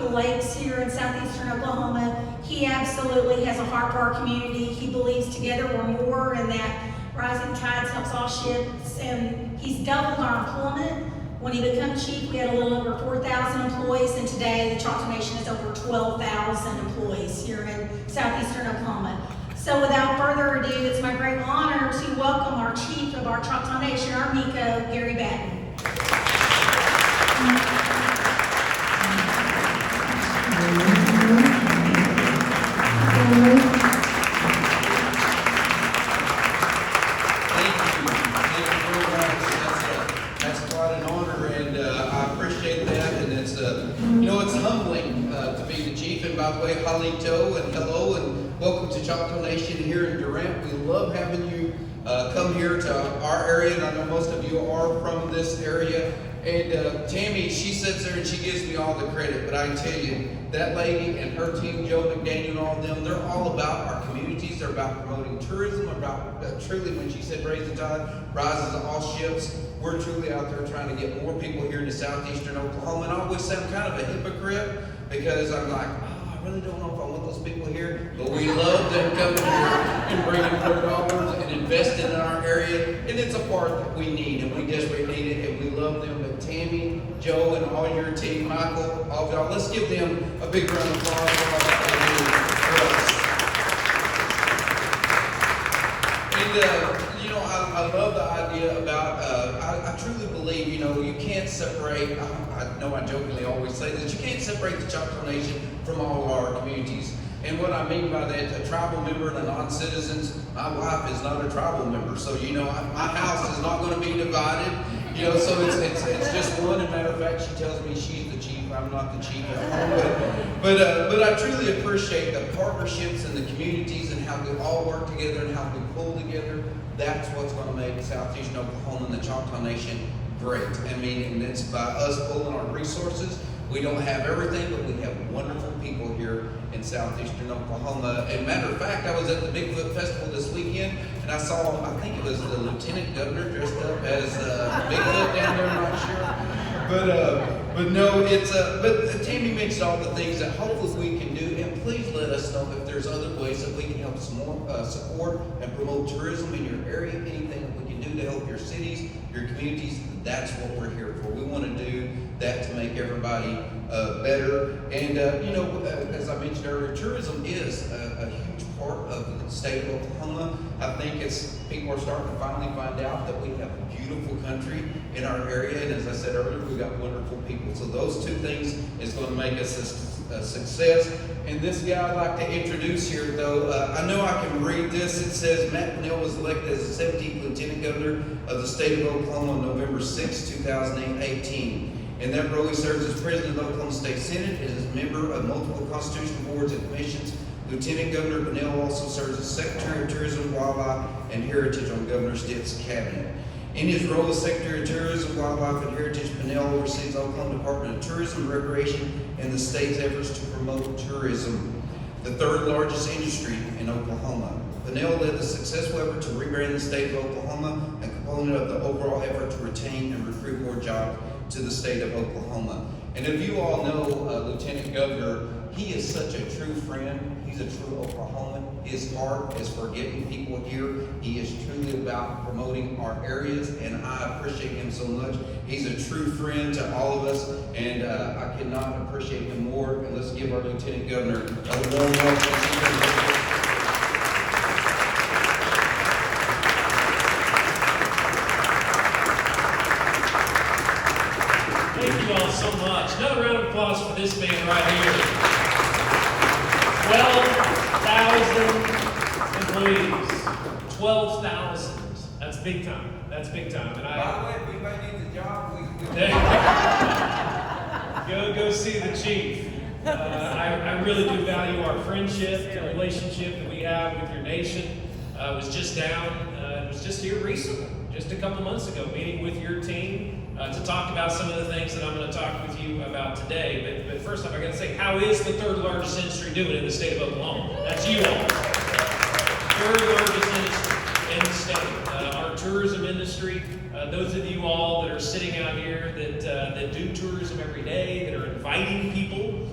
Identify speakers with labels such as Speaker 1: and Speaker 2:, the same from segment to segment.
Speaker 1: tropical lakes here in southeastern Oklahoma. He absolutely has a heart for our community. He believes together we're more, and that rising tides helps all ships, and he's doubled our employment. When he became chief, we had a little over 4,000 employees, and today the Choctaw Nation has over 12,000 employees here in southeastern Oklahoma. So without further ado, it's my great honor to welcome our chief of our Choctaw Nation, our Miko, Gary Batten.
Speaker 2: And hello and welcome to Choctaw Nation here in Durant. We love having you come here to our area, and I know most of you are from this area. And Tammy, she sits there and she gives me all the credit, but I can tell you, that lady and her team, Joe McDaniel and all of them, they're all about our communities. They're about promoting tourism, about truly, when she said raise the tide, rises all ships. We're truly out there trying to get more people here into southeastern Oklahoma. And I always sound kind of a hypocrite because I'm like, I really don't know if I want those people here, but we love them coming here and bringing their dollars and investing in our area, and it's a part that we need, and we desperately need it, and we love them. But Tammy, Joe, and all your team, Michael, all of y'all, let's give them a big round of applause for all that they do for us. And I love the idea about, I truly believe, you can't separate, I know I jokingly always say this, you can't separate the Choctaw Nation from all of our communities. And what I mean by that, a tribal member and a non-citizens, my wife is not a tribal member, so my house is not going to be divided, so it's just one. As a matter of fact, she tells me she's the chief, I'm not the chief at home. But I truly appreciate the partnerships and the communities and how we all work together and how we pull together. That's what's going to make southeastern Oklahoma and the Choctaw Nation great. I mean, and it's by us pulling our resources. We don't have everything, but we have wonderful people here in southeastern Oklahoma. And matter of fact, I was at the Bigfoot Festival this weekend, and I saw, I think it was the Lieutenant Governor dressed up as Bigfoot down there, I'm not sure. But no, but Tammy mentioned all the things that hopefully we can do, and please let us know if there's other ways that we can help support and promote tourism in your area. Anything that we can do to help your cities, your communities, that's what we're here for. We want to do that to make everybody better. And as I mentioned earlier, tourism is a huge part of the state of Oklahoma. I think people are starting to finally find out that we have a beautiful country in our area, and as I said earlier, we've got wonderful people. So those two things is going to make us a success. And this guy I'd like to introduce here, though, I know I can read this. It says Matt Pinnell was elected as the 17th Lieutenant Governor of the state of Oklahoma on November 6, 2018. In that role, he serves as President of the Oklahoma State Senate and is a member of multiple constitutional boards and commissions. Lieutenant Governor Pinnell also serves as Secretary of Tourism, Wildlife, and Heritage on Governor Stitt's cabinet. In his role as Secretary of Tourism, Wildlife, and Heritage, Pinnell oversees the Oklahoma Department of Tourism and Recreation and the state's efforts to promote tourism, the third largest industry in Oklahoma. Pinnell led the successful effort to rebrand the state of Oklahoma, a component of the overall effort to retain and recruit more jobs to the state of Oklahoma. And if you all know Lieutenant Governor, he is such a true friend. He's a true Oklahoman. His heart is for getting people here. He is truly about promoting our areas, and I appreciate him so much. He's a true friend to all of us, and I cannot appreciate him more. And let's give our Lieutenant Governor a warm welcome.
Speaker 3: Thank you all so much. Another round of applause for this man right here. 12,000 employees. 12,000. That's big time. That's big time. And
Speaker 2: By the way, if anybody needs a job,
Speaker 3: Go see the chief. I really do value our friendship, the relationship that we have with your nation. I was just here recently, just a couple months ago, meeting with your team to talk about some of the things that I'm going to talk with you about today. But first off, I got to say, how is the third largest industry doing in the state of Oklahoma? That's you all. Third largest industry in the state. Our tourism industry, those of you all that are sitting out here that do tourism every day, that are inviting people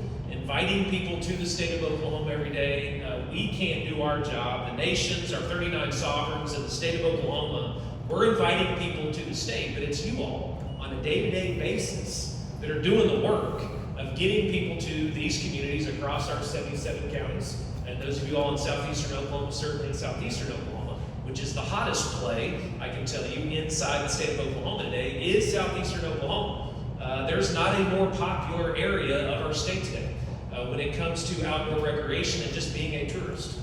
Speaker 3: inviting people to the state of Oklahoma every day. We can't do our job. The nations, our 39 sovereigns in the state of Oklahoma, we're inviting people to the state, but it's you all on a day-to-day basis that are doing the work of getting people to these communities across our 77 counties. And those of you all in southeastern Oklahoma, certainly in southeastern Oklahoma, which is the hottest play, I can tell you, inside the state of Oklahoma today, is southeastern Oklahoma. There's not a more popular area of our state today when it comes to outdoor recreation and just being a tourist.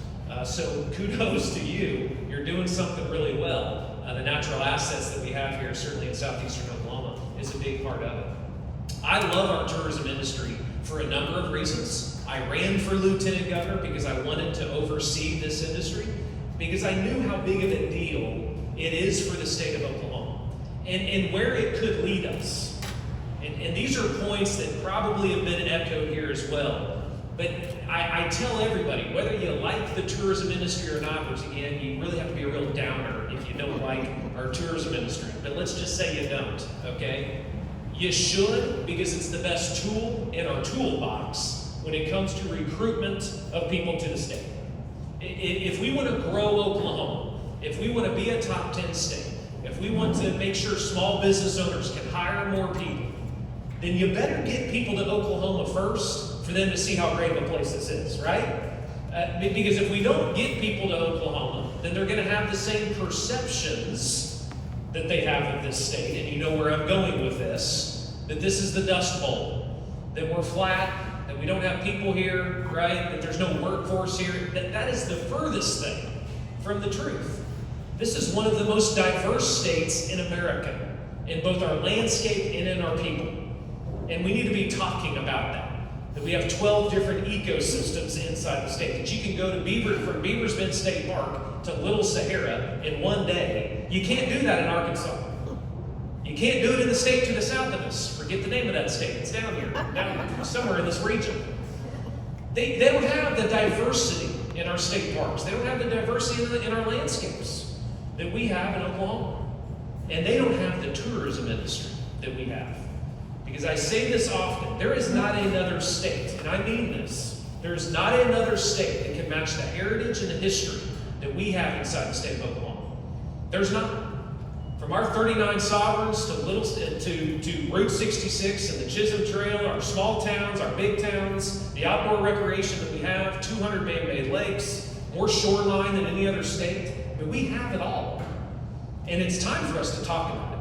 Speaker 3: So kudos to you. You're doing something really well. The natural assets that we have here, certainly in southeastern Oklahoma, is a big part of it. I love our tourism industry for a number of reasons. I ran for lieutenant governor because I wanted to oversee this industry, because I knew how big of a deal it is for the state of Oklahoma and where it could lead us. And these are points that probably have been echoed here as well. But I tell everybody, whether you like the tourism industry or not, which again, you really have to be a real downer if you don't like our tourism industry. But let's just say you don't, okay? You should, because it's the best tool in our toolbox when it comes to recruitment of people to the state. If we want to grow Oklahoma, if we want to be a top 10 state, if we want to make sure small business owners can hire more people, then you better get people to Oklahoma first for them to see how great of a place this is, right? Because if we don't get people to Oklahoma, then they're going to have the same perceptions that they have of this state, and you know where I'm going with this, that this is the Dust Bowl, that we're flat, that we don't have people here, right? That there's no workforce here. That is the furthest thing from the truth. This is one of the most diverse states in America, in both our landscape and in our people. And we need to be talking about that. That we have 12 different ecosystems inside the state. That you can go to from Beaver's Bend State Park to Little Sahara in one day. You can't do that in Arkansas. You can't do it in the state to the south of us. Forget the name of that state. It's down here, down somewhere in this region. They don't have the diversity in our state parks. They don't have the diversity in our landscapes that we have in Oklahoma. And they don't have the tourism industry that we have. Because I say this often, there is not another state, and I mean this, there is not another state that can match the heritage and the history that we have inside the state of Oklahoma. There's not. From our 39 sovereigns to Route 66 and the Chisholm Trail, our small towns, our big towns, the outdoor recreation that we have, 200 man-made lakes, more shoreline than any other state, but we have it all. And it's time for us to talk about it.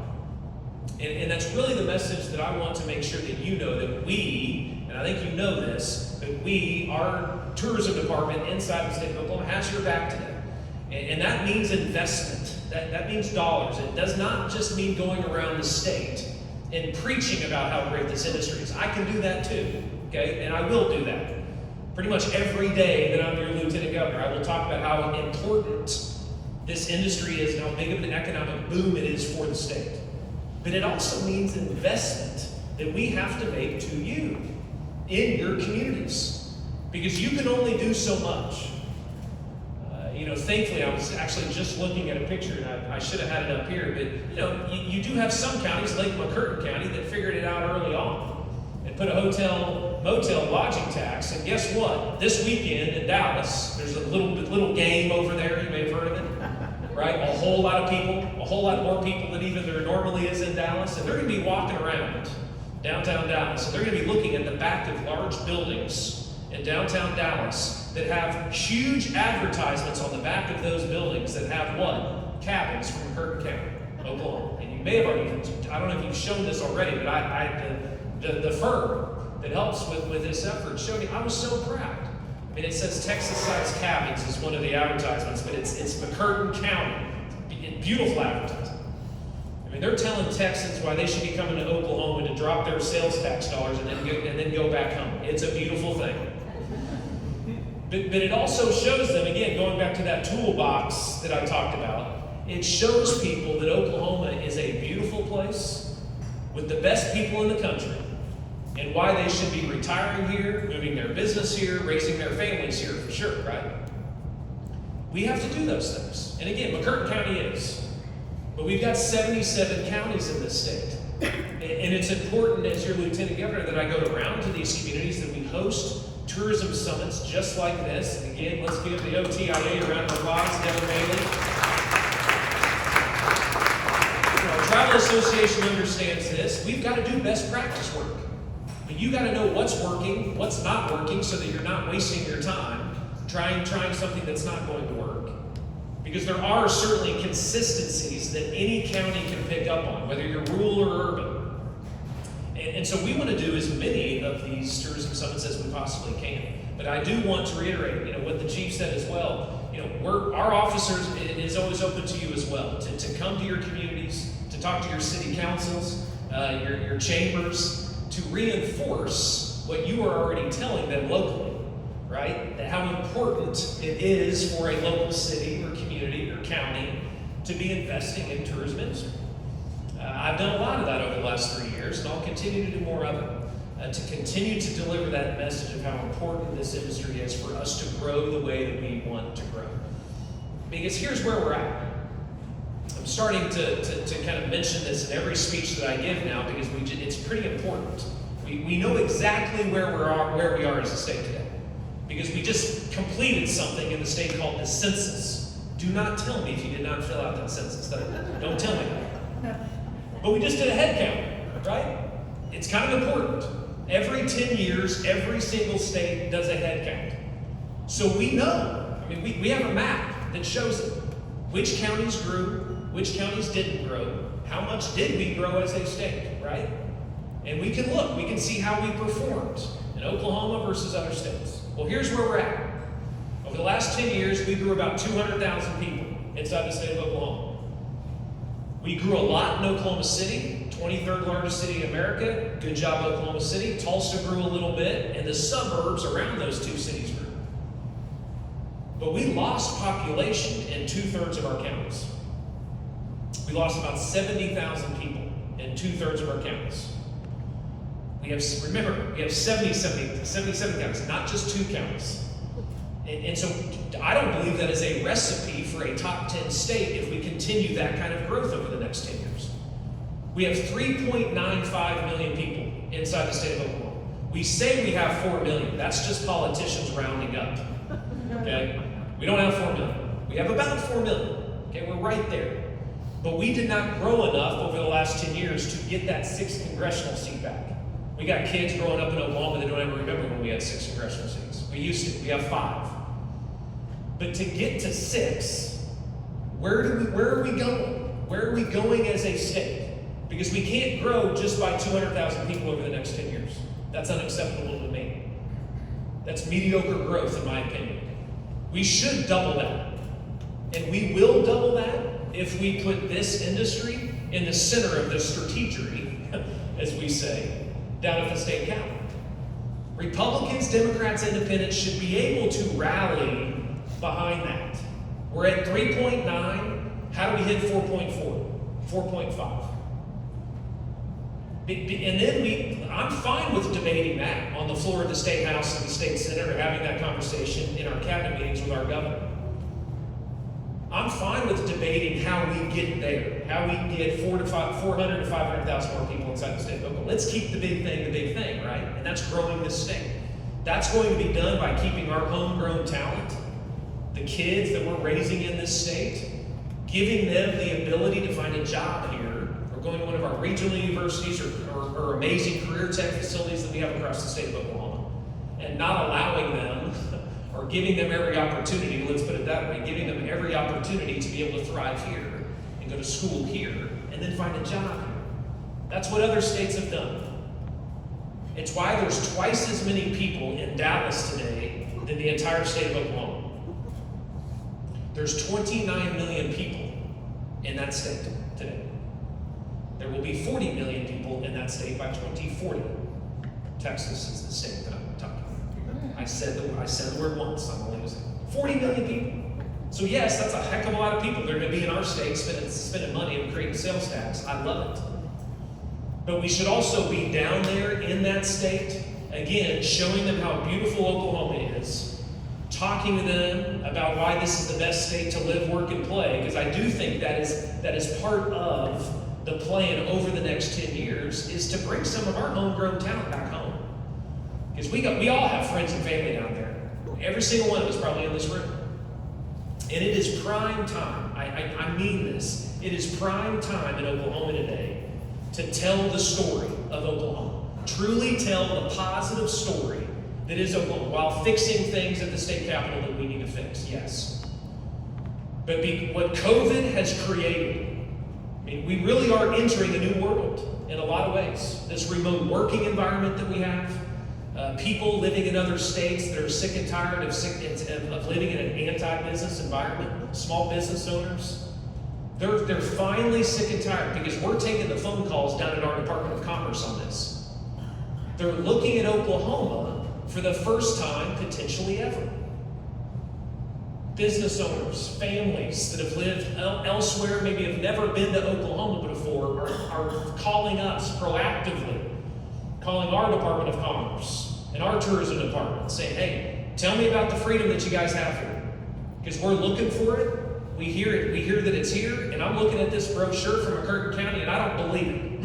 Speaker 3: And that's really the message that I want to make sure that you know, that we, and I think you know this, that we, our tourism department inside the state of Oklahoma has your back today. And that means investment. That means dollars. It does not just mean going around the state and preaching about how great this industry is. I can do that too, okay? And I will do that. Pretty much every day that I'm your lieutenant governor, I will talk about how important this industry is and how big of an economic boom it is for the state. But it also means investment that we have to make to you in your communities, because you can only do so much. Thankfully, I was actually just looking at a picture, and I should have had it up here, but you do have some counties, Lake McCurtain County, that figured it out early on and put a hotel, motel lodging tax. And guess what? This weekend in Dallas, there's a little game over there. You may have heard of it, right? A whole lot of people, a whole lot more people than even there normally is in Dallas, and they're going to be walking around downtown Dallas, and they're going to be looking at the back of large buildings in downtown Dallas that have huge advertisements on the back of those buildings that have what? Cabins from McCurtain County, Oklahoma. And you may have already, I don't know if you've shown this already, but the firm that helps with this effort showed me, I was so proud. I mean, it says Texas-sized cabins is one of the advertisements, but it's McCurtain County. Beautiful advertising. I mean, they're telling Texans why they should be coming to Oklahoma to drop their sales tax dollars and then go back home. It's a beautiful thing. But it also shows them, again, going back to that toolbox that I talked about, it shows people that Oklahoma is a beautiful place with the best people in the country, and why they should be retiring here, moving their business here, raising their families here for sure, right? We have to do those things. And again, McCurtain County is. But we've got 77 counties in this state. And it's important as your lieutenant governor that I go around to these communities, that we host tourism summits just like this. And again, let's give the OTIA a round of applause, Devin Bailey. Our Travel Association understands this. We've got to do best practice work. But you got to know what's working, what's not working, so that you're not wasting your time trying something that's not going to work. Because there are certainly consistencies that any county can pick up on, whether you're rural or urban. And so we want to do as many of these tourism summits as we possibly can. But I do want to reiterate, what the chief said as well. Our officers, it is always open to you as well, to come to your communities, to talk to your city councils, your chambers, to reinforce what you are already telling them locally, right? That how important it is for a local city or community or county to be investing in tourism industry. I've done a lot of that over the last 3 years, and I'll continue to do more of it, to continue to deliver that message of how important this industry is for us to grow the way that we want to grow. Because here's where we're at. I'm starting to kind of mention this in every speech that I give now, because it's pretty important. We know exactly where we are as a state today, because we just completed something in the state called the census. Do not tell me if you did not fill out that census. Don't tell me that. But we just did a head count, right? It's kind of important. Every 10 years, every single state does a head count. So we know, we have a map that shows it. Which counties grew, which counties didn't grow, how much did we grow as a state, right? And we can look, we can see how we performed in Oklahoma versus other states. Well, here's where we're at. Over the last 10 years, we grew about 200,000 people inside the state of Oklahoma. We grew a lot in Oklahoma City, 23rd largest city in America. Good job, Oklahoma City. Tulsa grew a little bit, and the suburbs around those two cities grew. But we lost population in 2/3 of our counties. We lost about 70,000 people in 2/3 of our counties. We have 77 counties, not just 2 counties. And so I don't believe that is a recipe for a top 10 state if we continue that kind of growth over the next 10 years. We have 3.95 million people inside the state of Oklahoma. We say we have 4 million. That's just politicians rounding up. Okay? We don't have 4 million. We have about 4 million. Okay, we're right there. But we did not grow enough over the last 10 years to get that 6th congressional seat back. We got kids growing up in Oklahoma that don't ever remember when we had 6 congressional seats. We used to. We have 5. But to get to 6, where are we going? Where are we going as a state? Because we can't grow just by 200,000 people over the next 10 years. That's unacceptable to me. That's mediocre growth, in my opinion. We should double that. And we will double that if we put this industry in the center of the strategery, as we say, down at the state capitol. Republicans, Democrats, Independents should be able to rally behind that. We're at 3.9. How do we hit 4.4? 4.5? And then I'm fine with debating that on the floor of the State House and the State Senate, or having that conversation in our cabinet meetings with our governor. I'm fine with debating how we get there, how we get 400 to 500,000 more people inside the state of Oklahoma. Let's keep the big thing, right? And that's growing this state. That's going to be done by keeping our homegrown talent, the kids that we're raising in this state, giving them the ability to find a job here, or going to one of our regional universities or amazing career tech facilities that we have across the state of Oklahoma, and not allowing them or giving them every opportunity, let's put it that way, giving them every opportunity to be able to thrive here and go to school here and then find a job here. That's what other states have done. It's why there's twice as many people in Dallas today than the entire state of Oklahoma. There's 29 million people in that state today. There will be 40 million people in that state by 2040. Texas is the state that I'm talking about. I said the word once. I'm only using 40 million people. So yes, that's a heck of a lot of people. They're going to be in our state spending money and creating sales tax. I love it. But we should also be down there in that state, again, showing them how beautiful Oklahoma is, talking to them about why this is the best state to live, work, and play, because I do think that is part of the plan over the next 10 years, is to bring some of our homegrown talent back home. Because we all have friends and family down there. Every single one of us probably in this room. And it is prime time. I mean this. It is prime time in Oklahoma today to tell the story of Oklahoma. Truly tell the positive story that is Oklahoma, while fixing things at the state capitol that we need to fix, yes. But what COVID has created, I mean, we really are entering a new world in a lot of ways. This remote working environment that we have, people living in other states that are sick and tired of living in an anti-business environment, small business owners, they're finally sick and tired because we're taking the phone calls down at our Department of Commerce on this. They're looking at Oklahoma for the first time, potentially ever. Business owners, families that have lived elsewhere, maybe have never been to Oklahoma before, are calling us proactively, calling our Department of Commerce and our tourism department, saying, hey, tell me about the freedom that you guys have here. Because we're looking for it, we hear it, we hear that it's here, and I'm looking at this brochure from McCurtain County, and I don't believe it.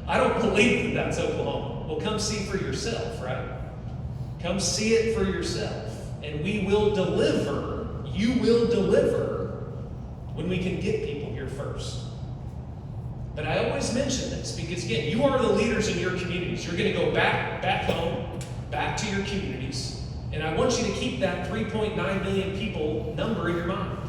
Speaker 3: I don't believe that that's Oklahoma. Well, come see for yourself, right? Come see it for yourself. And we will deliver, you will deliver, when we can get people here first. But I always mention this because, again, you are the leaders in your communities. You're going to go back home, back to your communities, and I want you to keep that 3.9 million people number in your mind.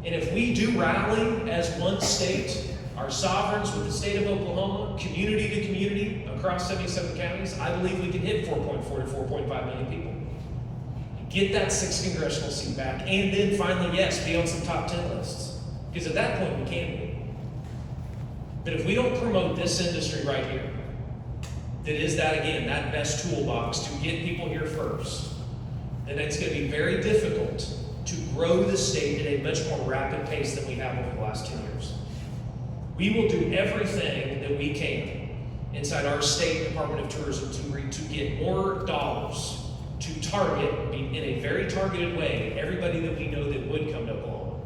Speaker 3: And if we do rally as one state, our sovereigns with the state of Oklahoma, community to community, across 77 counties, I believe we can hit 4.4 to 4.5 million people. Get that 6th congressional seat back, and then finally, yes, be on some top 10 lists. Because at that point, we can be. But if we don't promote this industry right here, that is that, again, that best toolbox to get people here first, then it's going to be very difficult to grow the state at a much more rapid pace than we have over the last 10 years. We will do everything that we can inside our state Department of Tourism to get more dollars to target, in a very targeted way, everybody that we know that would come to Oklahoma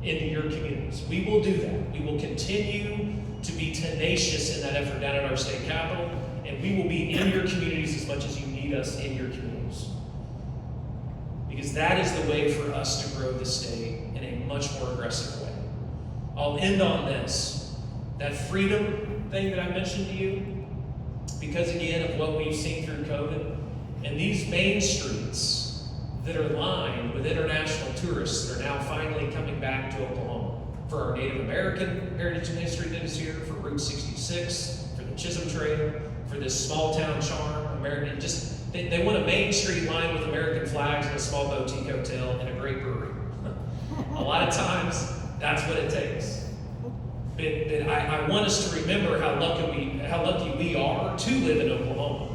Speaker 3: into your communities. We will do that. We will continue to be tenacious in that effort down at our state capitol, and we will be in your communities as much as you need us in your communities. Because that is the way for us to grow the state in a much more aggressive way. I'll end on this. That freedom thing that I mentioned to you, because again of what we've seen through COVID, and these main streets that are lined with international tourists that are now finally coming back to Oklahoma for our Native American heritage and history that is here, for Route 66, for the Chisholm Trail, for this small town charm, American. They want a main street lined with American flags and a small boutique hotel and a great brewery. A lot of times, that's what it takes. But I want us to remember how lucky we are to live in Oklahoma.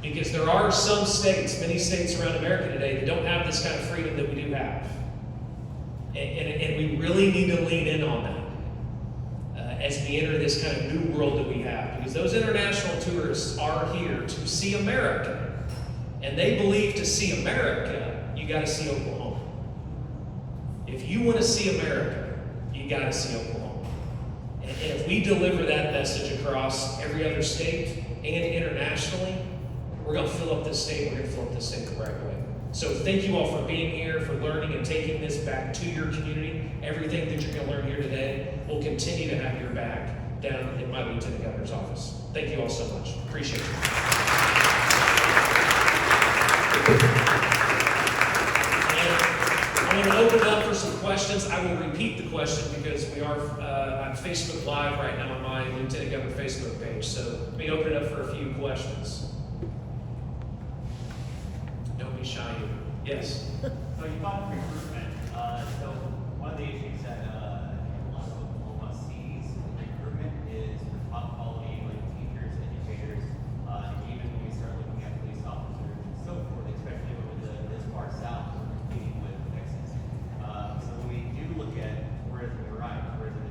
Speaker 3: Because there are some states, many states around America today, that don't have this kind of freedom that we do have. And we really need to lean in on that as we enter this kind of new world that we have. Because those international tourists are here to see America. And they believe to see America, you got to see Oklahoma. If you want to see America, you got to see Oklahoma. And if we deliver that message across every other state and internationally, we're going to fill up this state. We're going to fill up this state the right way. So thank you all for being here, for learning and taking this back to your community. Everything that you're going to learn here today, we'll continue to have your back down in my Lieutenant Governor's office. Thank you all so much. Appreciate you. I'm going to open it up for some questions. I will repeat the question because we are on Facebook Live right now on my Lieutenant Governor Facebook page. So let me open it up for a few questions. Don't be shy. Yes?
Speaker 4: So you talked recruitment. So one of the issues that a lot of Oklahoma sees in recruitment is for top quality like teachers, educators, and even when we start looking at police officers and so forth, especially over this far south, we're competing with Texas. So when we do look at tourism, you're right, tourism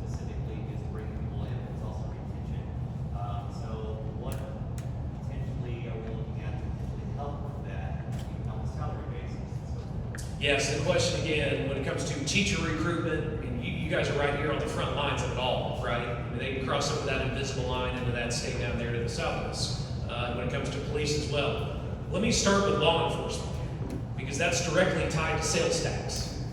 Speaker 4: specifically is bringing people in, but it's also retention. So what potentially are we looking at to potentially help with that, even on a salary basis and so forth?
Speaker 3: Yes, the question again, when it comes to teacher recruitment, I mean, you guys are right here on the front lines of it all, right? I mean, they can cross over that invisible line into that state down there to the south of us. when it comes to police as well. Let me start with law enforcement, because that's directly tied to sales tax.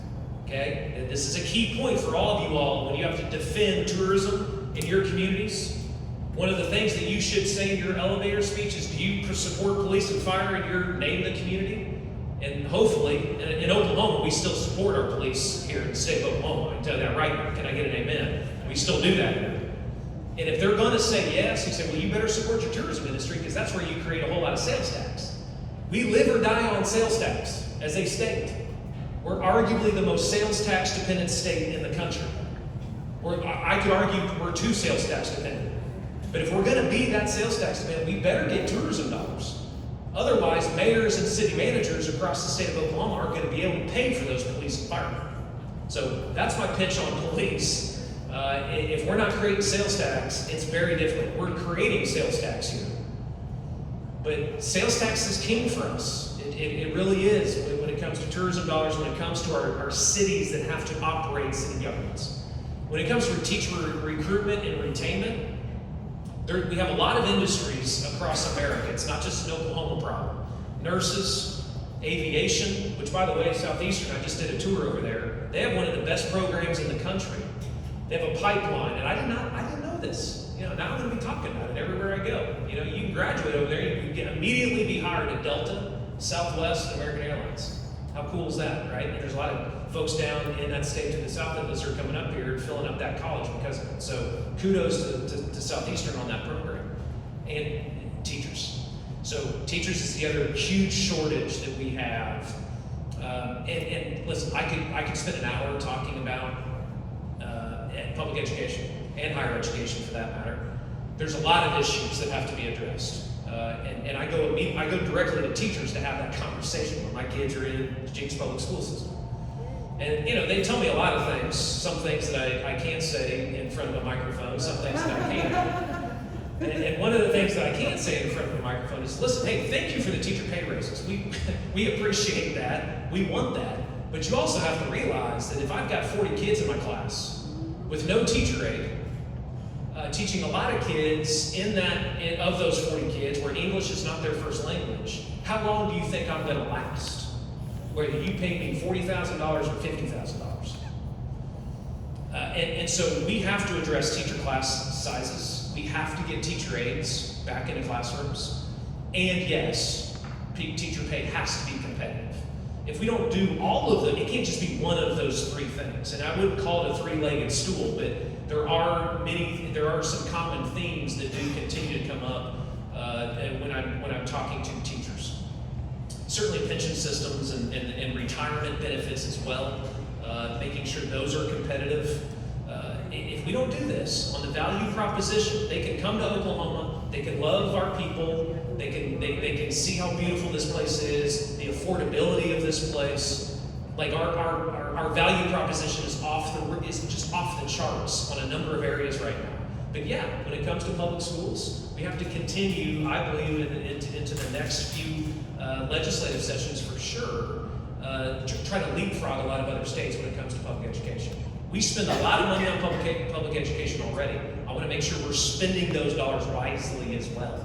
Speaker 3: Okay? And this is a key point for all of you all when you have to defend tourism in your communities. One of the things that you should say in your elevator speech is, do you support police and fire in your name of the community? And hopefully, in Oklahoma, we still support our police here in the state of Oklahoma. I can tell you that right now. Can I get an amen? We still do that here. And if they're going to say yes, you say, well, you better support your tourism industry, because that's where you create a whole lot of sales tax. We live or die on sales tax as a state. We're arguably the most sales tax dependent state in the country. I could argue we're too sales tax dependent. But if we're going to be that sales tax dependent, we better get tourism dollars. Otherwise, mayors and city managers across the state of Oklahoma aren't going to be able to pay for those police and firemen. So that's my pitch on police. If we're not creating sales tax, it's very difficult. We're creating sales tax here. But sales tax is king for us. It really is when it comes to tourism dollars, when it comes to our cities that have to operate city governments. When it comes to teacher recruitment and retainment, we have a lot of industries across America. It's not just an Oklahoma problem. Nurses, aviation, which by the way, Southeastern, I just did a tour over there. They have one of the best programs in the country. They have a pipeline, and I didn't know this. Now I'm going to be talking about it everywhere I go. You can graduate over there, you can immediately be hired at Delta, Southwest, and American Airlines. How cool is that, right? And there's a lot of folks down in that state to the south of us are coming up here and filling up that college because of it. So kudos to Southeastern on that program. And teachers. So teachers is the other huge shortage that we have. And listen, I could spend an hour talking about public education and higher education for that matter. There's a lot of issues that have to be addressed. And I go directly to teachers to have that conversation when my kids are in the Jinx public school system. And they tell me a lot of things, some things that I can't say in front of a microphone, some things that I can't. And one of the things that I can't say in front of a microphone is, listen, hey, thank you for the teacher pay raises. We appreciate that, we want that. But you also have to realize that if I've got 40 kids in my class with no teacher aide, teaching a lot of kids of those 40 kids where English is not their first language, how long do you think I'm going to last? Whether you pay me $40,000 or $50,000. And so we have to address teacher class sizes. We have to get teacher aides back into classrooms. And yes, teacher pay has to be competitive. If we don't do all of them, it can't just be one of those three things. And I wouldn't call it a three-legged stool, but there are some common themes that do continue to come up when I'm talking to teachers. Certainly pension systems and retirement benefits as well, making sure those are competitive. If we don't do this on the value proposition, they can come to Oklahoma, they can love our people, they can see how beautiful this place is, the affordability of this place. Like our value proposition is just off the charts on a number of areas right now. But yeah, when it comes to public schools, we have to continue, I believe, into the next few legislative sessions for sure, to try to leapfrog a lot of other states when it comes to public education. We spend a lot of money on public education already. I want to make sure we're spending those dollars wisely as well,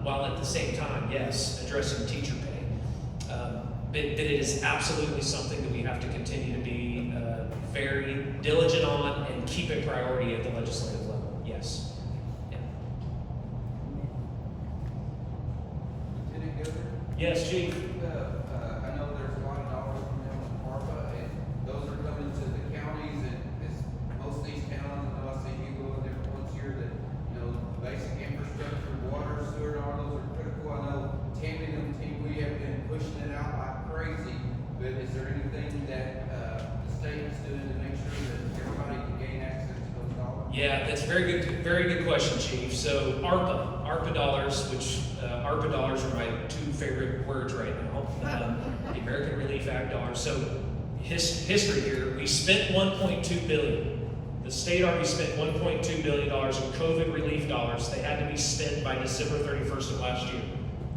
Speaker 3: while at the same time, yes, addressing teacher pay. But it is absolutely something that we have to continue to be very diligent on and keep a priority at the legislative level. Yes. Yeah.
Speaker 5: Lieutenant Governor?
Speaker 3: Yes, Chief.
Speaker 5: I know there's a lot of dollars coming in with ARPA, and those are coming to the counties, and most of these towns, I know I see you go in different ones here that, basic infrastructure, water, sewer, all those are critical. I know Tammy and we have been pushing it out like crazy, but is there anything that the state is doing to make sure that everybody can gain access to those dollars?
Speaker 3: Yeah, that's a very good question, Chief. So ARPA dollars, which ARPA dollars are my two favorite words right now. The American Relief Act dollars. So history here, we spent $1.2 billion. The state already spent $1.2 billion in COVID relief dollars. They had to be spent by December 31st of last year.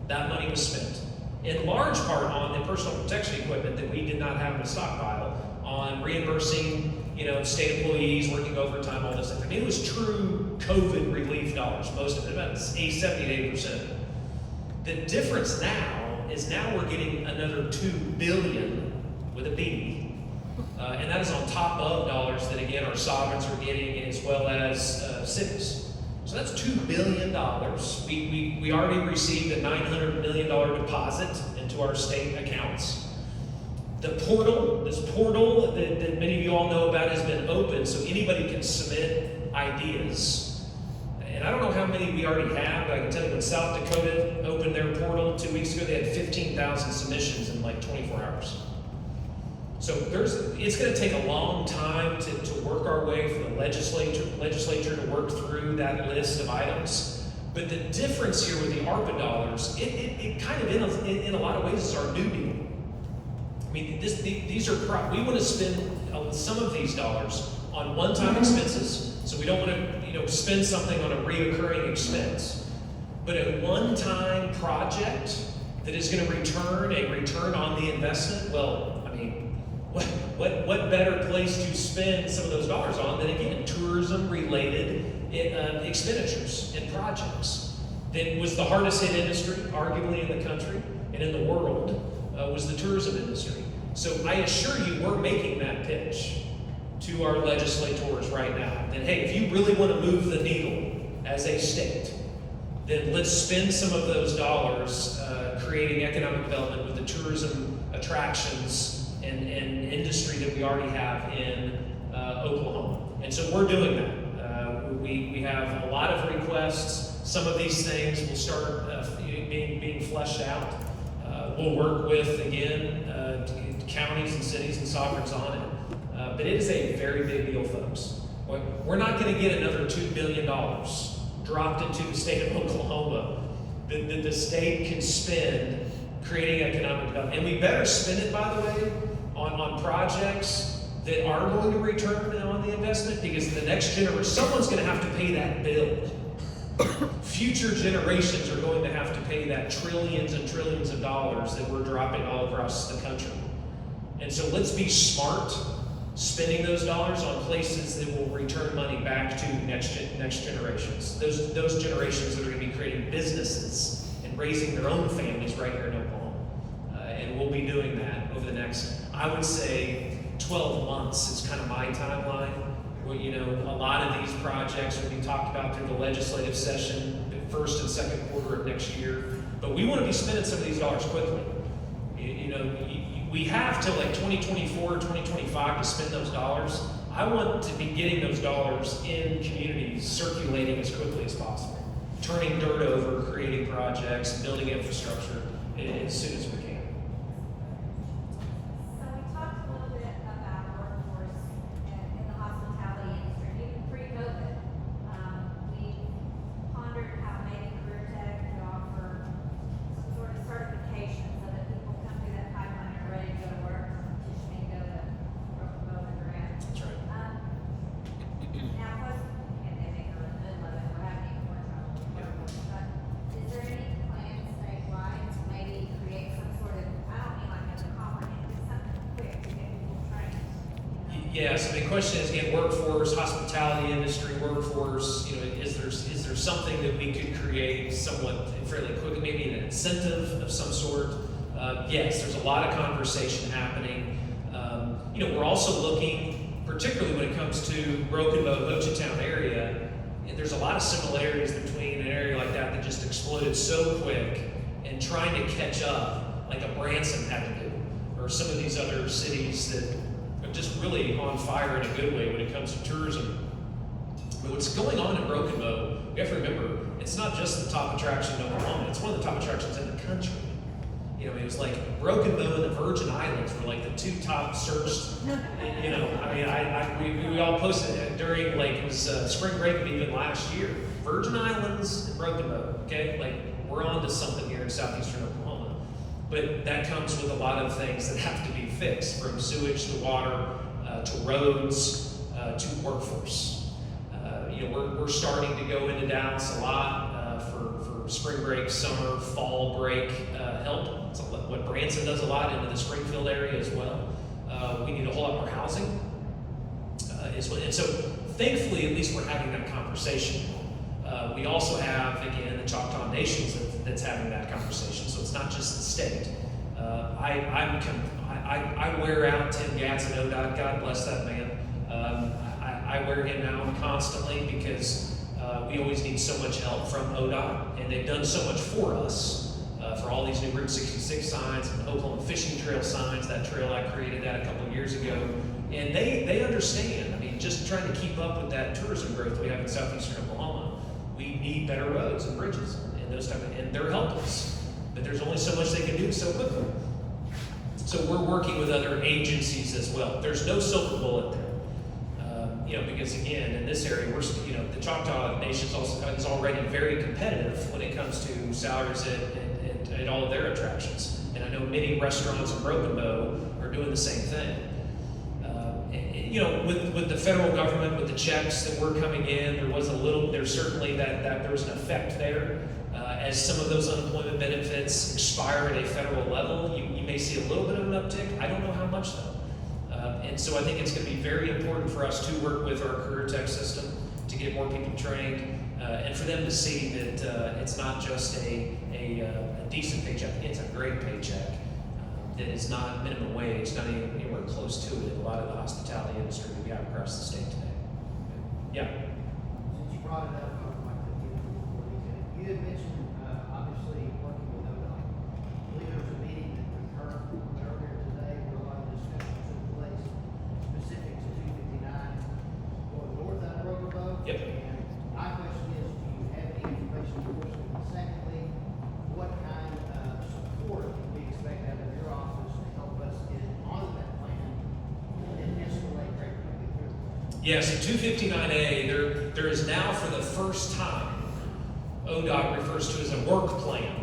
Speaker 3: That money was spent in large part on the personal protection equipment that we did not have in the stockpile, on reimbursing, state employees working overtime, all this stuff. I mean, it was true COVID relief dollars, most of it, about 70 to 80%. The difference now is now we're getting another $2 billion with a B, and that is on top of dollars that again our sovereigns are getting as well as cities. So that's $2 billion. We already received a $900 million deposit into our state accounts. The portal, this portal that many of you all know about has been open so anybody can submit ideas. And I don't know how many we already have, but I can tell you when South Dakota opened their portal 2 weeks ago, they had 15,000 submissions in like 24 hours. So it's going to take a long time to work our way for the legislature to work through that list of items. But the difference here with the ARPA dollars, it kind of in a lot of ways is our new deal. I mean, these are we want to spend some of these dollars on one-time expenses, so we don't want to spend something on a reoccurring expense. But a one-time project that is going to return a return on the investment, well, I mean, what better place to spend some of those dollars on than, again, tourism-related expenditures and projects? That was the hardest hit industry, arguably in the country and in the world, was the tourism industry. So I assure you, we're making that pitch to our legislators right now. That, hey, if you really want to move the needle as a state, then let's spend some of those dollars creating economic development with the tourism attractions and industry that we already have in Oklahoma. And so we're doing that. We have a lot of requests. Some of these things will start being fleshed out. We'll work with, again, counties and cities and sovereigns on it. But it is a very big deal, folks. We're not going to get another $2 billion dropped into the state of Oklahoma that the state can spend creating economic development. And we better spend it, by the way, on projects that are going to return on the investment, because the next generation, someone's going to have to pay that bill. Future generations are going to have to pay that trillions and trillions of dollars that we're dropping all across the country. And so let's be smart spending those dollars on places that will return money back to next generations. Those generations that are going to be creating businesses and raising their own families right here in Oklahoma. And we'll be doing that over the next, I would say, 12 months is kind of my timeline. Where, a lot of these projects will be talked about through the legislative session, the first and second quarter of next year. But we want to be spending some of these dollars quickly. We have till like 2024 or 2025 to spend those dollars. I want to be getting those dollars in communities, circulating as quickly as possible. Turning dirt over, creating projects, building infrastructure as soon as we can.
Speaker 6: So we talked a little bit about workforce in the hospitality industry. Even pre-COVID, we pondered how maybe career tech could offer some sort of certification so that people come through that pipeline and are ready to go to work, petitioning to go to Durant.
Speaker 3: That's right.
Speaker 6: Now, post-pandemic or in the middle of it, we're having more trouble with workforce. But is there any plans statewide to maybe create some sort of, I don't mean like a comprehensive, something quick to get people trained?
Speaker 3: Yes, the question is, again, workforce, hospitality industry, workforce, is there something that we could create somewhat fairly quickly, maybe an incentive of some sort? Yes, there's a lot of conversation happening. We're also looking, particularly when it comes to Broken Bow, Hochatown area, and there's a lot of similarities between an area like that just exploded so quick and trying to catch up like a Branson had to do, or some of these other cities that are just really on fire in a good way when it comes to tourism. But what's going on in Broken Bow, we have to remember, it's not just the top attraction in Oklahoma, it's one of the top attractions in the country. It was like Broken Bow and the Virgin Islands were like the two top searched, we all posted it during, like, it was spring break of even last year. Virgin Islands and Broken Bow, okay? Like, we're on to something here in southeastern Oklahoma. But that comes with a lot of things that have to be fixed, from sewage to water, to roads, to workforce. We're starting to go into Dallas a lot for spring break, summer, fall break help. It's what Branson does a lot into the Springfield area as well. We need a whole lot more housing. And so thankfully, at least we're having that conversation. We also have, again, the Choctaw Nations that's having that conversation. So it's not just the state. I wear out Tim Gatz at ODOT. God bless that man. I wear him out constantly because we always need so much help from ODOT, and they've done so much for us. For all these new Route 66 signs and Oklahoma Fishing Trail signs, that trail I created that a couple of years ago. And they understand. I mean, just trying to keep up with that tourism growth we have in southeastern Oklahoma, we need better roads and bridges and those type of, and they're helping us. But there's only so much they can do so quickly. So we're working with other agencies as well. There's no silver bullet there. Because again, in this area, the Choctaw Nation is already very competitive when it comes to salaries at all of their attractions. And I know many restaurants in Broken Bow are doing the same thing. With the federal government, with the checks that were coming in, there's certainly there was an effect there. As some of those unemployment benefits expire at a federal level, you may see a little bit of an uptick. I don't know how much though. And so I think it's going to be very important for us to work with our career tech system to get more people trained, and for them to see that it's not just a decent paycheck, it's a great paycheck that is not minimum wage, not even anywhere close to it in a lot of the hospitality industry that we have across the state today. Yeah.
Speaker 7: Since you brought it up, I would like to give you more detail. You had mentioned, obviously, working with ODOT. I believe there was a meeting that occurred earlier today where a lot of discussion took place specific to 259 going north out of Broken Bow.
Speaker 3: Yep.
Speaker 7: And my question is, do you have any information for us? And secondly, what kind of support can we expect out of your office to help us get onto that plan and escalate very quickly through?
Speaker 3: Yes, in 259A, there is now for the first time, ODOT refers to as a work plan.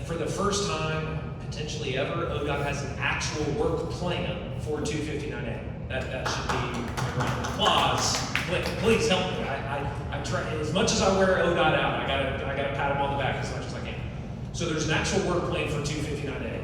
Speaker 3: For the first time, potentially ever, ODOT has an actual work plan for 259A. That should be a round of applause. Please help me. I try as much as I wear ODOT out. I gotta pat them on the back as much as I can. So there's an actual work plan for 259A.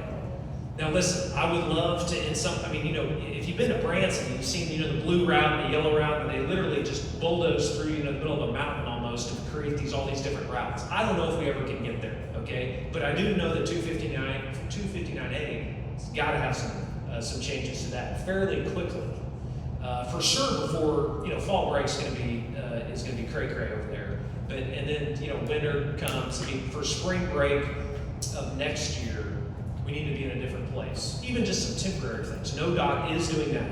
Speaker 3: Now listen, I would love to, if you've been to Branson, you've seen, the blue route and the yellow route, and they literally just bulldoze through, the middle of a mountain almost to create all these different routes. I don't know if we ever can get there, okay? But I do know that 259A has got to have some changes to that fairly quickly. For sure before, fall break's going to be, is going to be cray-cray over there. And then, winter comes. For spring break of next year, we need to be in a different place. Even just some temporary things. ODOT is doing that.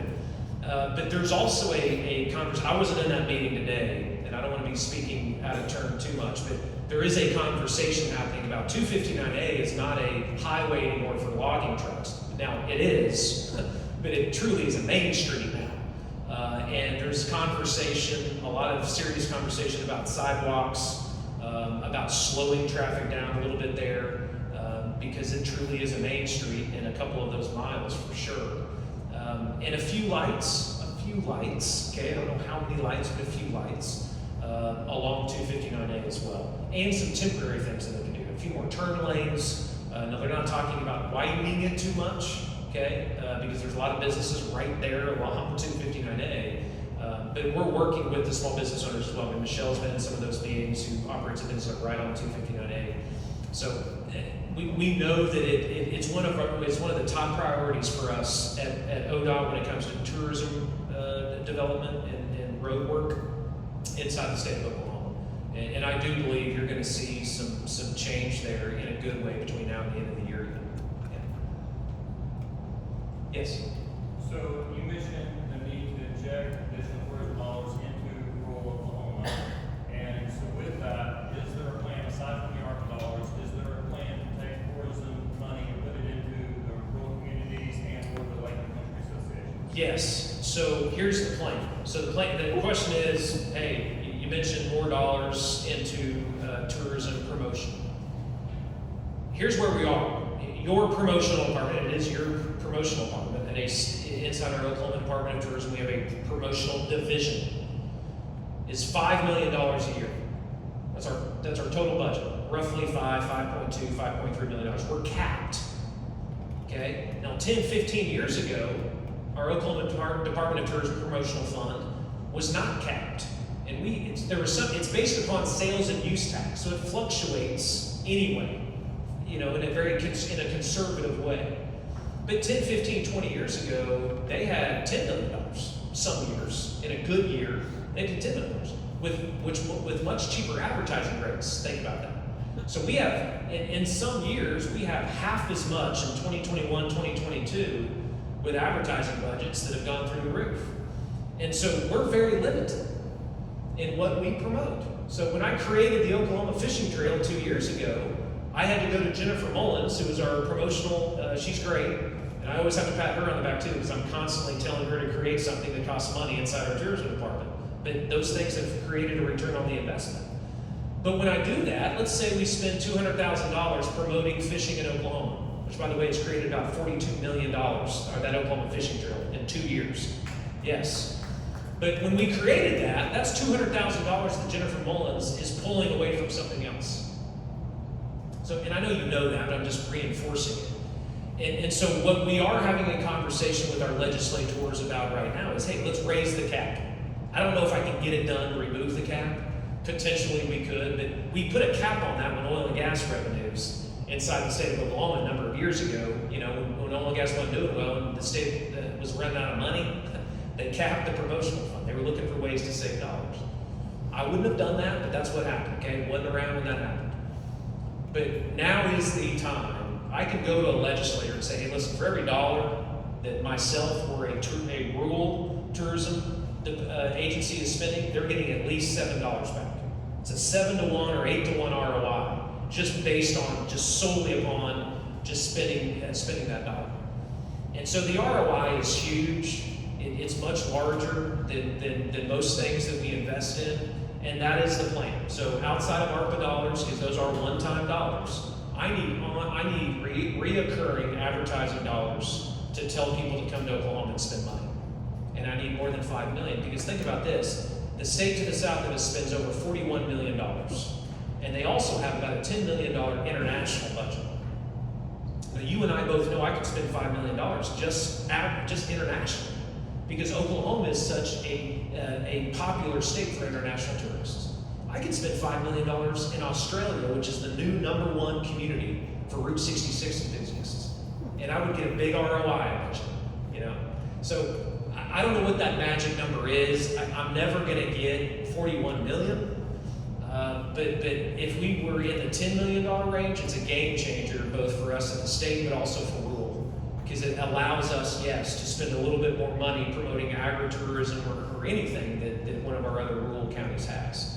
Speaker 3: But there's also a conversation. I wasn't in that meeting today, and I don't want to be speaking out of turn too much, but there is a conversation happening about 259A is not a highway anymore for logging trucks. Now, it is, but it truly is a main street now. And there's conversation, a lot of serious conversation about sidewalks, about slowing traffic down a little bit there, because it truly is a main street in a couple of those miles for sure. And a few lights, okay, I don't know how many lights, but a few lights along 259A as well. And some temporary things that they can do. A few more turn lanes. No, they're not talking about widening it too much, okay, because there's a lot of businesses right there along 259A. But we're working with the small business owners as well. I mean, Michelle's been in some of those meetings who operates a business right on 259A. So we know that it's one of the top priorities for us at ODOT when it comes to tourism development and road work inside the state of Oklahoma. And I do believe you're going to see some change there in a good way between now and the end of the year. Yeah. Yes.
Speaker 8: So you mentioned the need to inject additional $40 into rural Oklahoma, and so with that, is there a plan aside from the ARPA dollars? Is there a plan to take tourism money and put it into the rural communities and or the Lake and Country Associations?
Speaker 3: Yes. So here's the plan. So the question is, hey, you mentioned more dollars into tourism promotion. Here's where we are. Your promotional department, it is your promotional department, and inside our Oklahoma Department of Tourism, we have a promotional division. It's $5 million a year. That's our total budget. Roughly $5.2, $5.3 million. We're capped. Okay? Now 10, 15 years ago, our Oklahoma Department of Tourism Promotional Fund was not capped. And it's based upon sales and use tax, so it fluctuates anyway, in a conservative way. But 10, 15, 20 years ago, they had $10 million some years. In a good year, they did $10 million with much cheaper advertising rates. Think about that. So we have, in some years, we have half as much in 2021, 2022 with advertising budgets that have gone through the roof. And so we're very limited in what we promote. So when I created the Oklahoma Fishing Trail 2 years ago, I had to go to Jennifer Mullins, who is our promotional, she's great, and I always have to pat her on the back too, because I'm constantly telling her to create something that costs money inside our tourism department. But those things have created a return on the investment. But when I do that, let's say we spend $200,000 promoting fishing in Oklahoma, which by the way has created about $42 million, or that Oklahoma Fishing Trail, in 2 years. Yes. But when we created that, that's $200,000 that Jennifer Mullins is pulling away from something else. So, and I know you know that, but I'm just reinforcing it. And so what we are having a conversation with our legislators about right now is, hey, let's raise the cap. I don't know if I can get it done to remove the cap. Potentially we could, but we put a cap on that when oil and gas revenues inside the state of Oklahoma a number of years ago. When oil and gas wasn't doing well and the state was running out of money, they capped the promotional fund. They were looking for ways to save dollars. I wouldn't have done that, but that's what happened, okay? It wasn't around when that happened. But now is the time. I can go to a legislator and say, hey, listen, for every dollar that myself or a rural tourism agency is spending, they're getting at least $7 back. It's a 7-to-1 or 8-to-1 ROI, just based on, solely upon just spending that dollar. And so the ROI is huge. It's much larger than most things that we invest in, and that is the plan. So outside of ARPA dollars, because those are one-time dollars, I need reoccurring advertising dollars to tell people to come to Oklahoma and spend money. And I need more than $5 million, because think about this. The state to the south of us spends over $41 million. And they also have about a $10 million international budget. Now, you and I both know I could spend $5 million just internationally, because Oklahoma is such a popular state for international tourists. I could spend $5 million in Australia, which is the new #1 community for Route 66 enthusiasts. And I would get a big ROI, I bet you. So I don't know what that magic number is. I'm never going to get 41 million. But if we were in the $10 million range, it's a game changer, both for us at the state, but also for rural. Because it allows us, yes, to spend a little bit more money promoting agritourism or anything that one of our other rural counties has.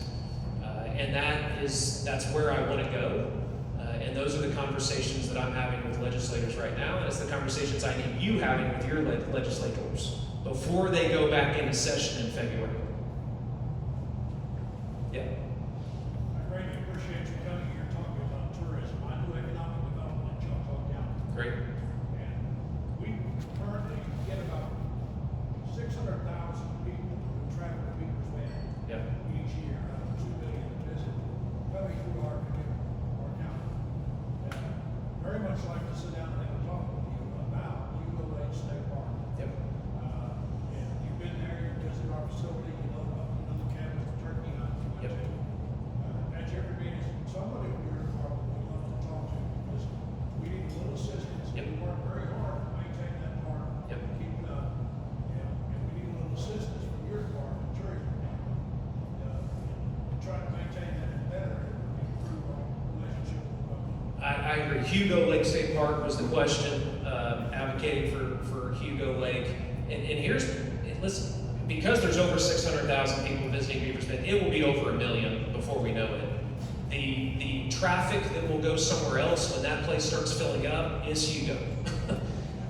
Speaker 3: And that's where I want to go. And those are the conversations that I'm having with legislators right now. And it's the conversations I need you having with your legislators before they go back into session in February. Yeah.
Speaker 9: I greatly appreciate you coming here talking about tourism. I do economic development in Choctaw County.
Speaker 3: Great.
Speaker 9: And we currently get about 600,000 people who travel to Beaver's Bend each year, out of 2 million that visit, coming through our community, our county. And very much like to sit down and have a talk with you about Hugo Lake State Park.
Speaker 3: Yep.
Speaker 9: And you've been there, you visited our facility, you know the cabin of turkey hunt.
Speaker 3: Yep.
Speaker 9: At your meetings, somebody from your department would love to talk to, because we need a little assistance.
Speaker 3: Yep.
Speaker 9: We work very hard to maintain that park.
Speaker 3: Yep.
Speaker 9: Keep it up. And we need a little assistance from your department, tourism department, to try to maintain that better and improve our relationship with the public.
Speaker 3: I agree. Hugo Lake State Park was the question, advocating for Hugo Lake. And listen, because there's over 600,000 people visiting Beaver's Bend, it will be over 1 million before we know it. The traffic that will go somewhere else when that place starts filling up is Hugo.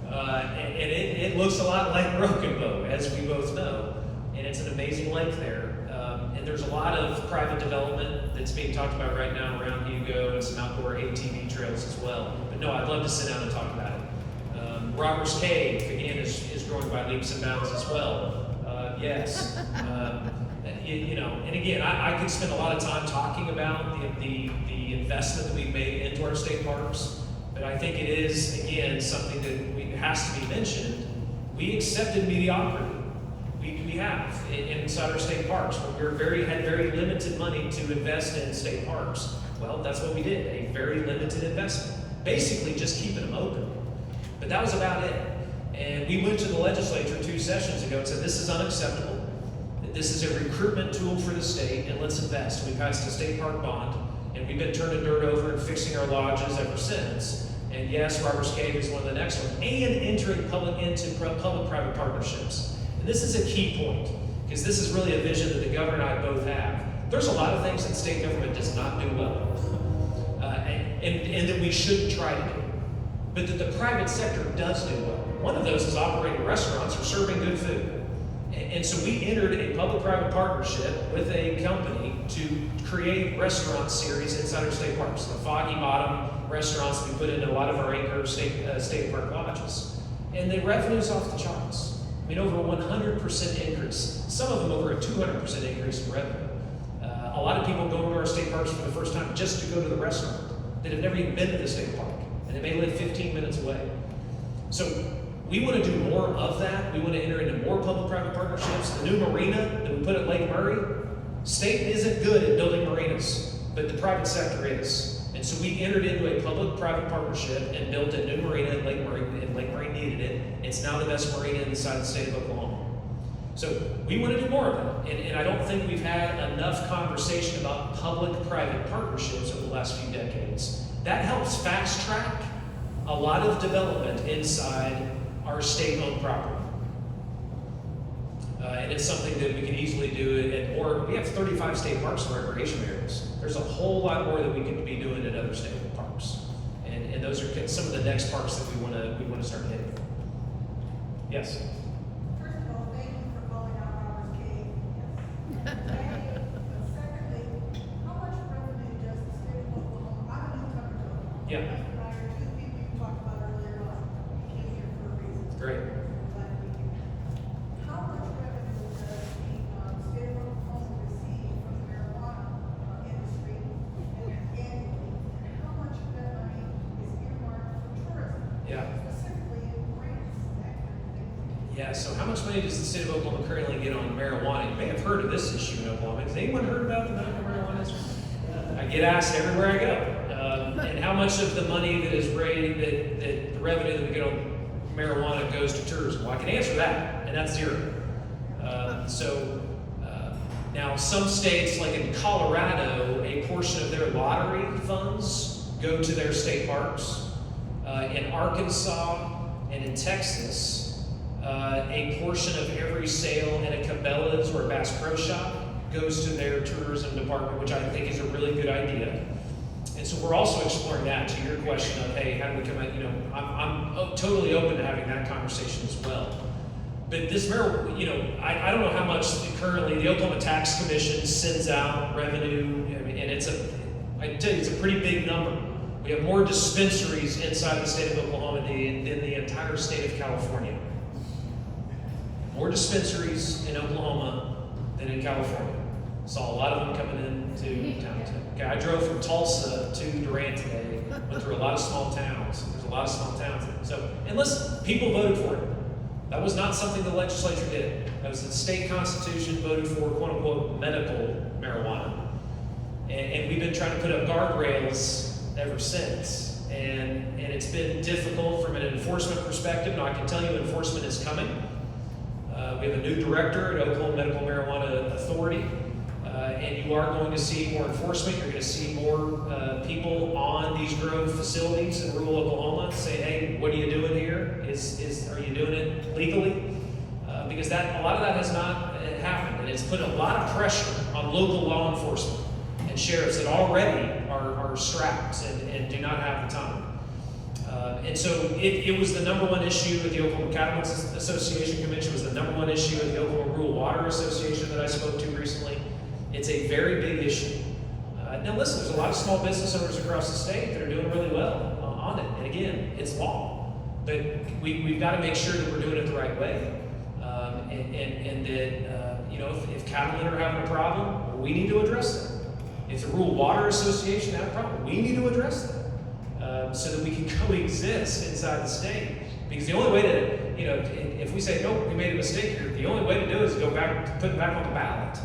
Speaker 3: And it looks a lot like Broken Bow, as we both know. And it's an amazing lake there. And there's a lot of private development that's being talked about right now around Hugo, and some outdoor ATV trails as well. But no, I'd love to sit down and talk about it. Robert's Cave, again, is growing by leaps and bounds as well. Yes. And again, I could spend a lot of time talking about the investment that we've made into our state parks, but I think it is, again, something that has to be mentioned. We accepted mediocrity. We have inside our state parks. When we had very limited money to invest in state parks. Well, that's what we did, a very limited investment. Basically just keeping them open. But that was about it. And we went to the legislature 2 sessions ago and said, this is unacceptable. This is a recruitment tool for the state, and let's invest. We passed a state park bond, and we've been turning dirt over and fixing our lodges ever since. And yes, Robert's Cave is one of the next ones, and entering into public-private partnerships. And this is a key point, because this is really a vision that the governor and I both have. There's a lot of things that state government does not do well, and that we shouldn't try to do, but that the private sector does do well. One of those is operating restaurants or serving good food. And so we entered a public-private partnership with a company to create restaurant series inside our state parks. The Foggy Bottom restaurants that we put into a lot of our anchor state park lodges. And the revenue's off the charts. I mean, over a 100% increase. Some of them over a 200% increase in revenue. A lot of people go to our state parks for the first time just to go to the restaurant that have never even been to the state park. And they may live 15 minutes away. So we want to do more of that. We want to enter into more public-private partnerships. The new marina that we put at Lake Murray, state isn't good at building marinas, but the private sector is. And so we entered into a public-private partnership and built a new marina at Lake Murray, and Lake Murray needed it. It's now the best marina inside the state of Oklahoma. So we want to do more of it. And I don't think we've had enough conversation about public-private partnerships over the last few decades. That helps fast-track a lot of development inside our state-owned property. And it's something that we can easily do we have 35 state parks and recreation areas. There's a whole lot more that we could be doing at other state parks. And those are some of the next parks that we want to start hitting. Yes?
Speaker 10: First of all, thank you for calling out Robert's Cave. Secondly, how much revenue does the state of Oklahoma, I'm a newcomer to Oklahoma.
Speaker 3: Yeah.
Speaker 10: My husband and I are 2 people you talked about earlier on. We came here for a reason.
Speaker 3: Great.
Speaker 10: We're glad to be here. How much revenue does the state of Oklahoma receive from the marijuana industry annually? And how much of that money is earmarked for tourism?
Speaker 3: Yeah.
Speaker 10: Specifically in grants, that kind of thing.
Speaker 3: Yeah, so how much money does the state of Oklahoma currently get on marijuana? You may have heard of this issue in Oklahoma. Has anyone heard about the medical marijuana issue? I get asked everywhere I go. And how much of the money that is raised, that the revenue that we get on marijuana goes to tourism? Well, I can answer that, and that's zero. Now some states, like in Colorado, a portion of their lottery funds go to their state parks. In Arkansas and in Texas, a portion of every sale in a Cabela's or a Bass Pro Shop goes to their tourism department, which I think is a really good idea. And so we're also exploring that, to your question of, hey, how do we come out, I'm totally open to having that conversation as well. But this marijuana, I don't know how much currently the Oklahoma Tax Commission sends out revenue, and I can tell you, it's a pretty big number. We have more dispensaries inside the state of Oklahoma than the entire state of California. More dispensaries in Oklahoma than in California. Saw a lot of them coming into town today. Okay, I drove from Tulsa to Durant today, went through a lot of small towns. There's a lot of small towns. So, and listen, people voted for it. That was not something the legislature did. That was the state constitution voted for, quote unquote, medical marijuana. And we've been trying to put up guardrails ever since. And it's been difficult from an enforcement perspective. Now I can tell you enforcement is coming. We have a new director at Oklahoma Medical Marijuana Authority. And you are going to see more enforcement. You're going to see more people on these grow facilities in rural Oklahoma say, hey, what are you doing here? Are you doing it legally? Because a lot of that has not happened. And it's put a lot of pressure on local law enforcement and sheriffs that already are strapped and do not have the time. And so it was the number one issue at the Oklahoma Cattlemen's Association Convention. It was the number one issue at the Oklahoma Rural Water Association that I spoke to recently. It's a very big issue. Now listen, there's a lot of small business owners across the state that are doing really well on it. And again, it's law. But we've got to make sure that we're doing it the right way. And that, if cattlemen are having a problem, we need to address that. If the Rural Water Association has a problem, we need to address that. so that we can coexist inside the state. Because the only way to, you know, if we say, nope, we made a mistake here, the only way to do it is to go back, to put it back on the ballot.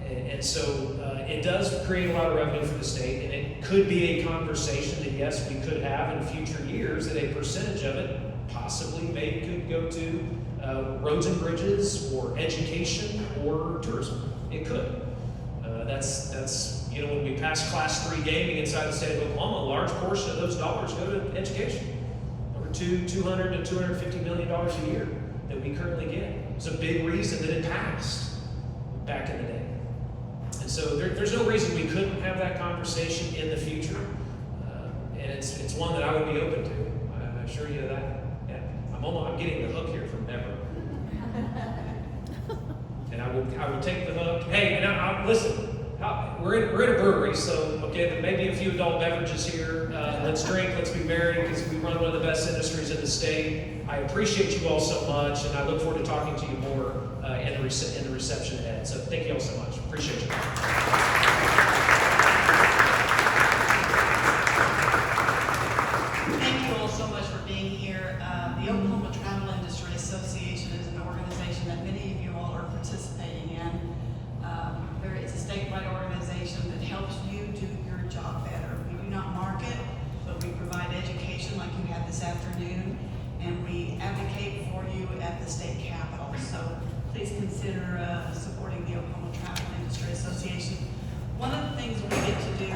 Speaker 3: And so it does create a lot of revenue for the state, and it could be a conversation that, yes, we could have in future years, that a percentage of it possibly could go to roads and bridges, or education, or tourism. It could. That's you know, when we pass Class 3 gaming inside the state of Oklahoma, a large portion of those dollars go to education. Over $200 to $250 million a year that we currently get. It's a big reason that it passed back in the day. And so there's no reason we couldn't have that conversation in the future. And it's one that I would be open to. I assure you of that. Yeah. I'm getting the hook here from Deborah. And I will take the hook. Hey, and listen. We're in a brewery, so okay, there may be a few adult beverages here. Let's drink, let's be merry, because we run one of the best industries in the state. I appreciate you all so much, and I look forward to talking to you more in the reception ahead. So thank you all so much. Appreciate you.
Speaker 11: Thank you all so much for being here. The Oklahoma Travel Industry Association is an organization that many of you all are participating in. It's a statewide organization that helps you do your job better. We do not market, but we provide education like you had this afternoon, and we advocate for you at the state capitol. So please consider supporting the Oklahoma Travel Industry Association. One of the things we get to do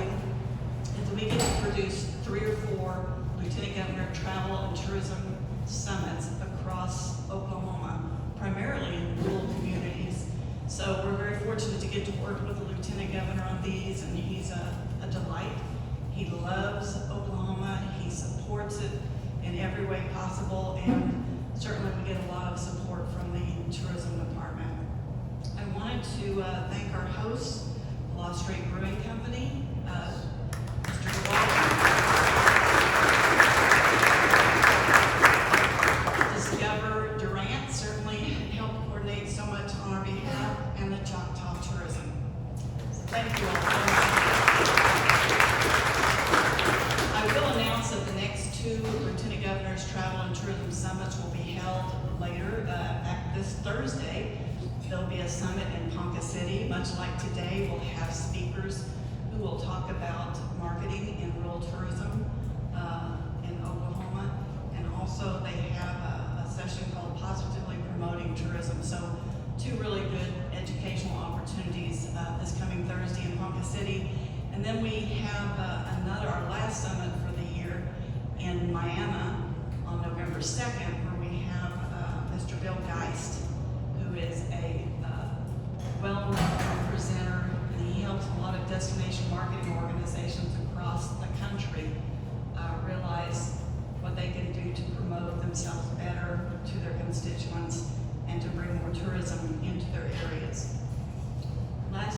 Speaker 11: is we get to produce 3 or 4 Lieutenant Governor Travel and Tourism Summits across Oklahoma, primarily in rural communities. So we're very fortunate to get to work with the Lieutenant Governor on these, and he's a delight. He loves Oklahoma, he supports it in every way possible, and certainly we get a lot of support from the tourism department. I wanted to thank our hosts, Lost Street Brewing Company, Mr. Durant, Discover Durant certainly helped coordinate so much on our behalf, and the Choctaw Tourism. So thank you all very much. I will announce that the next 2 Lieutenant Governor's Travel and Tourism Summits will be held later, this Thursday. There'll be a summit in Ponca City. Much like today, we'll have speakers who will talk about marketing in rural tourism